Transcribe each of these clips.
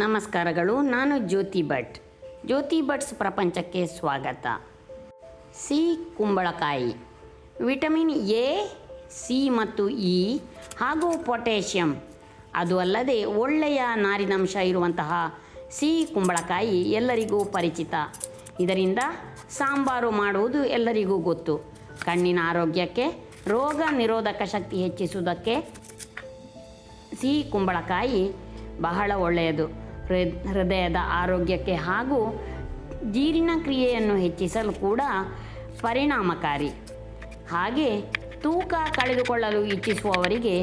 ನಮಸ್ಕಾರಗಳು. ನಾನು ಜ್ಯೋತಿ ಭಟ್. ಜ್ಯೋತಿ ಭಟ್ಸ್ ಪ್ರಪಂಚಕ್ಕೆ ಸ್ವಾಗತ. ಕುಂಬಳಕಾಯಿ ವಿಟಮಿನ್ ಎ, ಸಿ ಮತ್ತು ಇ ಹಾಗೂ ಪೊಟ್ಯಾಷಿಯಂ, ಅದು ಅಲ್ಲದೆ ಒಳ್ಳೆಯ ನಾರಿನಂಶ ಇರುವಂತಹ ಕುಂಬಳಕಾಯಿ ಎಲ್ಲರಿಗೂ ಪರಿಚಿತ. ಇದರಿಂದ ಸಾಂಬಾರು ಮಾಡುವುದು ಎಲ್ಲರಿಗೂ ಗೊತ್ತು. ಕಣ್ಣಿನ ಆರೋಗ್ಯಕ್ಕೆ, ರೋಗ ನಿರೋಧಕ ಶಕ್ತಿ ಹೆಚ್ಚಿಸುವುದಕ್ಕೆ ಕುಂಬಳಕಾಯಿ ಬಹಳ ಒಳ್ಳೆಯದು. ಹೃದಯದ ಆರೋಗ್ಯಕ್ಕೆ ಹಾಗೂ ಜೀರ್ಣಕ್ರಿಯೆಯನ್ನು ಹೆಚ್ಚಿಸಲು ಕೂಡ ಪರಿಣಾಮಕಾರಿ. ಹಾಗೆ ತೂಕ ಕಳೆದುಕೊಳ್ಳಲು ಇಚ್ಛಿಸುವವರಿಗೆ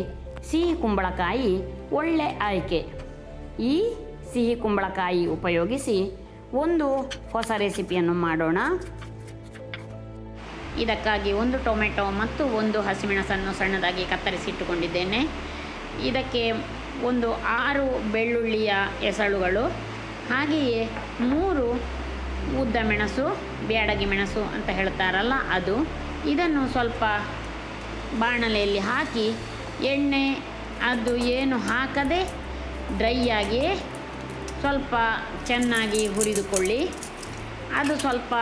ಕುಂಬಳಕಾಯಿ ಒಳ್ಳೆ ಆಯ್ಕೆ. ಈ ಕುಂಬಳಕಾಯಿ ಉಪಯೋಗಿಸಿ ಒಂದು ಹೊಸ ರೆಸಿಪಿಯನ್ನು ಮಾಡೋಣ. ಇದಕ್ಕಾಗಿ ಒಂದು ಟೊಮೆಟೊ ಮತ್ತು ಒಂದು ಹಸಿಮೆಣಸನ್ನು ಸಣ್ಣದಾಗಿ ಕತ್ತರಿಸಿಟ್ಟುಕೊಂಡಿದ್ದೇನೆ. ಇದಕ್ಕೆ ಒಂದು 6 ಬೆಳ್ಳುಳ್ಳಿಯ ಎಸಳುಗಳು, ಹಾಗೆಯೇ 3 ಉದ್ದ ಮೆಣಸು, ಬ್ಯಾಡಗಿ ಮೆಣಸು ಅಂತ ಹೇಳ್ತಾರಲ್ಲ ಅದು. ಇದನ್ನು ಸ್ವಲ್ಪ ಬಾಣಲೆಯಲ್ಲಿ ಹಾಕಿ ಎಣ್ಣೆ ಅದು ಏನು ಹಾಕದೆ ಡ್ರೈ ಆಗಿ ಸ್ವಲ್ಪ ಚೆನ್ನಾಗಿ ಹುರಿದುಕೊಳ್ಳಿ. ಅದು ಸ್ವಲ್ಪ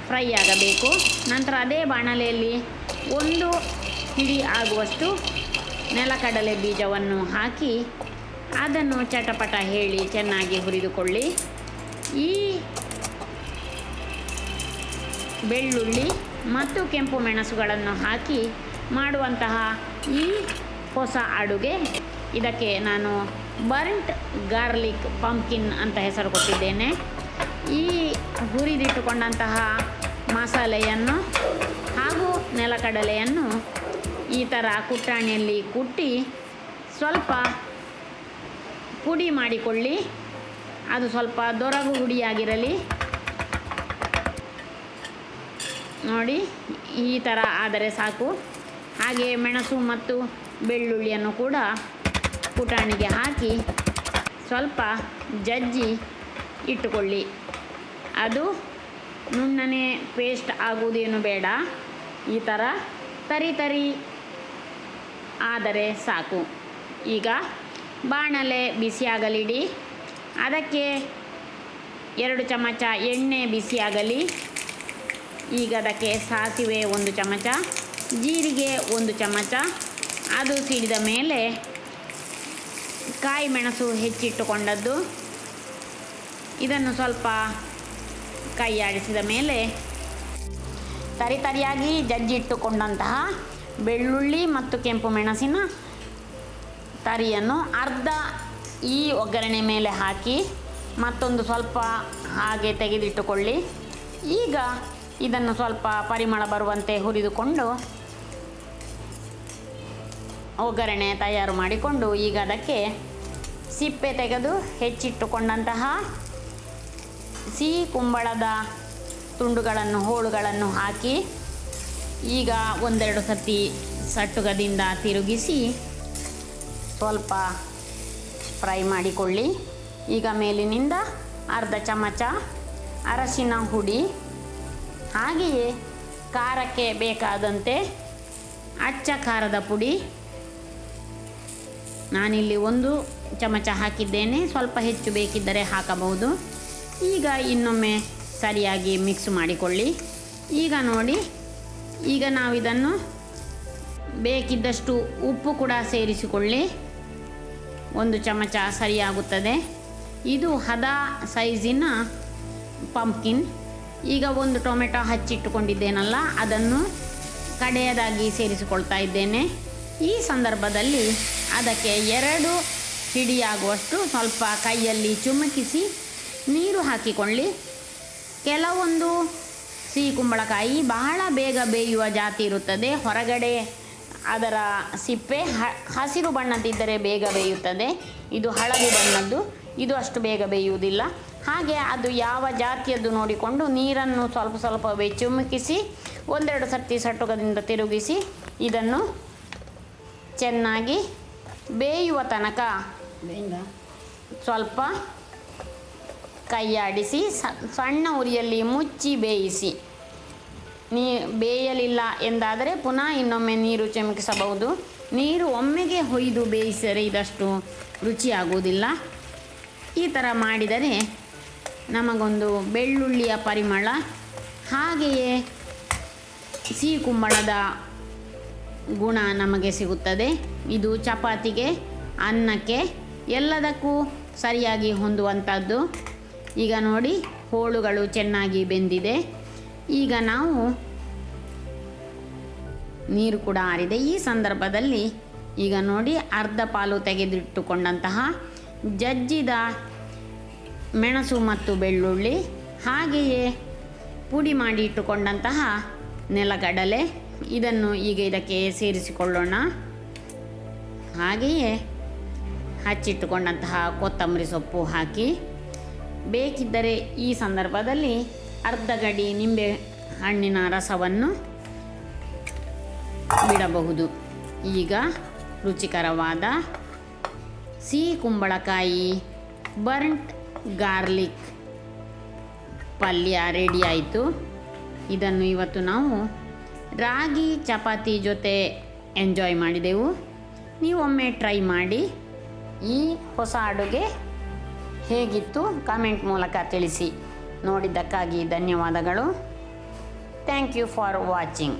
ಫ್ರೈ ಆಗಬೇಕು. ನಂತರ ಅದೇ ಬಾಣಲೆಯಲ್ಲಿ 1 ಹಿಡಿ ಆಗುವಷ್ಟು ನೆಲಕಡಲೆ ಬೀಜವನ್ನು ಹಾಕಿ ಅದನ್ನು ಚಟಪಟ ಹೇಳಿ ಚೆನ್ನಾಗಿ ಹುರಿದುಕೊಳ್ಳಿ. ಈ ಬೆಳ್ಳುಳ್ಳಿ ಮತ್ತು ಕೆಂಪು ಮೆಣಸುಗಳನ್ನು ಹಾಕಿ ಮಾಡುವಂತಹ ಈ ಹೊಸ ಅಡುಗೆ, ಇದಕ್ಕೆ ನಾನು ಬರ್ಂಟ್ ಗಾರ್ಲಿಕ್ ಪಂಪ್ಕಿನ್ ಅಂತ ಹೆಸರು ಕೊಟ್ಟಿದ್ದೇನೆ. ಈ ಹುರಿದಿಟ್ಟುಕೊಂಡಂತಹ ಮಸಾಲೆಯನ್ನು ಹಾಗೂ ನೆಲಕಡಲೆಯನ್ನು ಈ ಥರ ಕುಟ್ಟಾಣಿಯಲ್ಲಿ ಕುಟ್ಟಿ ಸ್ವಲ್ಪ ಪುಡಿ ಮಾಡಿಕೊಳ್ಳಿ. ಅದು ಸ್ವಲ್ಪ ದೊರಗು ಹುಡಿಯಾಗಿರಲಿ. ನೋಡಿ, ಈ ಥರ ಆದರೆ ಸಾಕು. ಹಾಗೆ ಮೆಣಸು ಮತ್ತು ಬೆಳ್ಳುಳ್ಳಿಯನ್ನು ಕೂಡ ಕುಟಾಣಿಗೆ ಹಾಕಿ ಸ್ವಲ್ಪ ಜಜ್ಜಿ ಇಟ್ಟುಕೊಳ್ಳಿ. ಅದು ನುಣ್ಣನೆ ಪೇಸ್ಟ್ ಆಗುವುದೇನು ಬೇಡ. ಈ ಥರ ತರಿ ಆದರೆ ಸಾಕು. ಈಗ ಬಾಣಲೆ ಬಿಸಿಯಾಗಲಿಡಿ. ಅದಕ್ಕೆ 2 ಚಮಚ ಎಣ್ಣೆ ಬಿಸಿಯಾಗಲಿ. ಈಗ ಅದಕ್ಕೆ ಸಾಸಿವೆ 1 ಚಮಚ, ಜೀರಿಗೆ 1 ಚಮಚ. ಅದು ಸಿಡಿದ ಮೇಲೆ ಕಾಯಿ ಮೆಣಸು ಹೆಚ್ಚಿಟ್ಟುಕೊಂಡದ್ದು ಇದನ್ನು ಸ್ವಲ್ಪ ಕೈಯಾಡಿಸಿದ ಮೇಲೆ ತರಿಯಾಗಿ ಜಜ್ಜಿಟ್ಟುಕೊಂಡಂತಹ ಬೆಳ್ಳುಳ್ಳಿ ಮತ್ತು ಕೆಂಪು ಮೆಣಸಿನ ತರಿಯನ್ನು ಅರ್ಧ ಈ ಒಗ್ಗರಣೆ ಮೇಲೆ ಹಾಕಿ ಮತ್ತೊಂದು ಸ್ವಲ್ಪ ಹಾಗೆ ತೆಗೆದಿಟ್ಟುಕೊಳ್ಳಿ. ಈಗ ಇದನ್ನು ಸ್ವಲ್ಪ ಪರಿಮಳ ಬರುವಂತೆ ಹುರಿದುಕೊಂಡು ಒಗ್ಗರಣೆ ತಯಾರು ಮಾಡಿಕೊಂಡು ಈಗ ಅದಕ್ಕೆ ಸಿಪ್ಪೆ ತೆಗೆದು ಹೆಚ್ಚಿಟ್ಟುಕೊಂಡಂತಹ ಕುಂಬಳದ ತುಂಡುಗಳನ್ನು, ಹೋಳುಗಳನ್ನು ಹಾಕಿ ಈಗ 1-2 ಸತಿ ಸಟ್ಟುಗದಿಂದ ತಿರುಗಿಸಿ ಸ್ವಲ್ಪ ಫ್ರೈ ಮಾಡಿಕೊಳ್ಳಿ. ಈಗ ಮೇಲಿನಿಂದ ಅರ್ಧ ಚಮಚ ಅರಶಿನ ಹುಡಿ, ಹಾಗೆಯೇ ಖಾರಕ್ಕೆ ಬೇಕಾದಂತೆ ಅಚ್ಚ ಖಾರದ ಪುಡಿ ನಾನಿಲ್ಲಿ 1 ಚಮಚ ಹಾಕಿದ್ದೇನೆ. ಸ್ವಲ್ಪ ಹೆಚ್ಚು ಬೇಕಿದ್ದರೆ ಹಾಕಬಹುದು. ಈಗ ಇನ್ನೊಮ್ಮೆ ಸರಿಯಾಗಿ ಮಿಕ್ಸ್ ಮಾಡಿಕೊಳ್ಳಿ. ಈಗ ನೋಡಿ, ಈಗ ನಾವು ಇದನ್ನು ಬೇಕಿದ್ದಷ್ಟು ಉಪ್ಪು ಕೂಡ ಸೇರಿಸಿಕೊಳ್ಳಿ. 1 ಚಮಚ ಸರಿಯಾಗುತ್ತದೆ. ಇದು ಹದ ಸೈಜಿನ ಪಂಪ್ಕಿನ್. ಈಗ 1 ಟೊಮೆಟೊ ಹಚ್ಚಿಟ್ಟುಕೊಂಡಿದ್ದೇನಲ್ಲ, ಅದನ್ನು ಕಡೆಯದಾಗಿ ಸೇರಿಸಿಕೊಳ್ತಾ ಇದ್ದೇನೆ. ಈ ಸಂದರ್ಭದಲ್ಲಿ ಅದಕ್ಕೆ 2 ಹಿಡಿಯಾಗುವಷ್ಟು ಸ್ವಲ್ಪ ಕೈಯಲ್ಲಿ ಚುಮುಕಿಸಿ ನೀರು ಹಾಕಿಕೊಳ್ಳಿ. ಕೆಲವೊಂದು ಕುಂಬಳಕಾಯಿ ಬಹಳ ಬೇಗ ಬೇಯುವ ಜಾತಿ ಇರುತ್ತದೆ. ಹೊರಗಡೆ ಅದರ ಸಿಪ್ಪೆ ಹಸಿರು ಬಣ್ಣದಿದ್ದರೆ ಬೇಗ ಬೇಯುತ್ತದೆ. ಇದು ಹಳದಿ ಬಣ್ಣದ್ದು, ಇದು ಅಷ್ಟು ಬೇಗ ಬೇಯುವುದಿಲ್ಲ. ಹಾಗೆ ಅದು ಯಾವ ಜಾತಿಯದ್ದು ನೋಡಿಕೊಂಡು ನೀರನ್ನು ಸ್ವಲ್ಪ ಚುಮುಕಿಸಿ 1-2 ಸರ್ತಿ ಸಟ್ಟುಗದಿಂದ ತಿರುಗಿಸಿ ಇದನ್ನು ಚೆನ್ನಾಗಿ ಬೇಯುವ ತನಕ ಸ್ವಲ್ಪ ಕೈಯಾಡಿಸಿ ಸಣ್ಣ ಉರಿಯಲ್ಲಿ ಮುಚ್ಚಿ ಬೇಯಿಸಿ. ಬೇಯಲಿಲ್ಲ ಎಂದಾದರೆ ಪುನಃ ಇನ್ನೊಮ್ಮೆ ನೀರು ಚಿಮುಕಿಸಬಹುದು. ನೀರು ಒಮ್ಮೆಗೆ ಹೊಯ್ದು ಬೇಯಿಸಿದರೆ ಇದಷ್ಟು ರುಚಿಯಾಗುವುದಿಲ್ಲ. ಈ ಥರ ಮಾಡಿದರೆ ನಮಗೊಂದು ಬೆಳ್ಳುಳ್ಳಿಯ ಪರಿಮಳ ಹಾಗೆಯೇ ಸಿಹಿ ಕುಂಬಳದ ಗುಣ ನಮಗೆ ಸಿಗುತ್ತದೆ. ಇದು ಚಪಾತಿಗೆ, ಅನ್ನಕ್ಕೆ ಎಲ್ಲದಕ್ಕೂ ಸರಿಯಾಗಿ ಹೊಂದುವಂಥದ್ದು. ಈಗ ನೋಡಿ ಹೋಳುಗಳು ಚೆನ್ನಾಗಿ ಬೆಂದಿದೆ. ಈಗ ನಾವು ನೀರು ಕೂಡ ಆರಿದೆ. ಈ ಸಂದರ್ಭದಲ್ಲಿ ಈಗ ನೋಡಿ ಅರ್ಧ ಪಾಲು ತೆಗೆದಿಟ್ಟುಕೊಂಡಂತಹ ಜಜ್ಜಿದ ಮೆಣಸು ಮತ್ತು ಬೆಳ್ಳುಳ್ಳಿ, ಹಾಗೆಯೇ ಪುಡಿ ಮಾಡಿ ಇಟ್ಟುಕೊಂಡಂತಹ ನೆಲಗಡಲೆ, ಇದನ್ನು ಈಗ ಇದಕ್ಕೆ ಸೇರಿಸಿಕೊಳ್ಳೋಣ. ಹಾಗೆಯೇ ಹಚ್ಚಿಟ್ಟುಕೊಂಡಂತಹ ಕೊತ್ತಂಬರಿ ಸೊಪ್ಪು ಹಾಕಿ, ಬೇಕಿದ್ದರೆ ಈ ಸಂದರ್ಭದಲ್ಲಿ ಅರ್ಧ ಗಡಿ ನಿಂಬೆ ಹಣ್ಣಿನ ರಸವನ್ನು ಬಿಡಬಹುದು. ಈಗ ರುಚಿಕರವಾದ ಸಿಹಿ ಕುಂಬಳಕಾಯಿ ಬರ್ಂಟ್ ಗಾರ್ಲಿಕ್ ಪಲ್ಯ ರೆಡಿ ಆಯಿತು. ಇದನ್ನು ಇವತ್ತು ನಾವು ರಾಗಿ ಚಪಾತಿ ಜೊತೆ ಎಂಜಾಯ್ ಮಾಡಿದೆವು. ನೀವೊಮ್ಮೆ ಟ್ರೈ ಮಾಡಿ. ಈ ಹೊಸ ಅಡುಗೆ ಹೇಗಿತ್ತು ಕಮೆಂಟ್ ಮೂಲಕ ತಿಳಿಸಿ. ನೋಡಿದ್ದಕ್ಕಾಗಿ ಧನ್ಯವಾದಗಳು. Thank you for watching.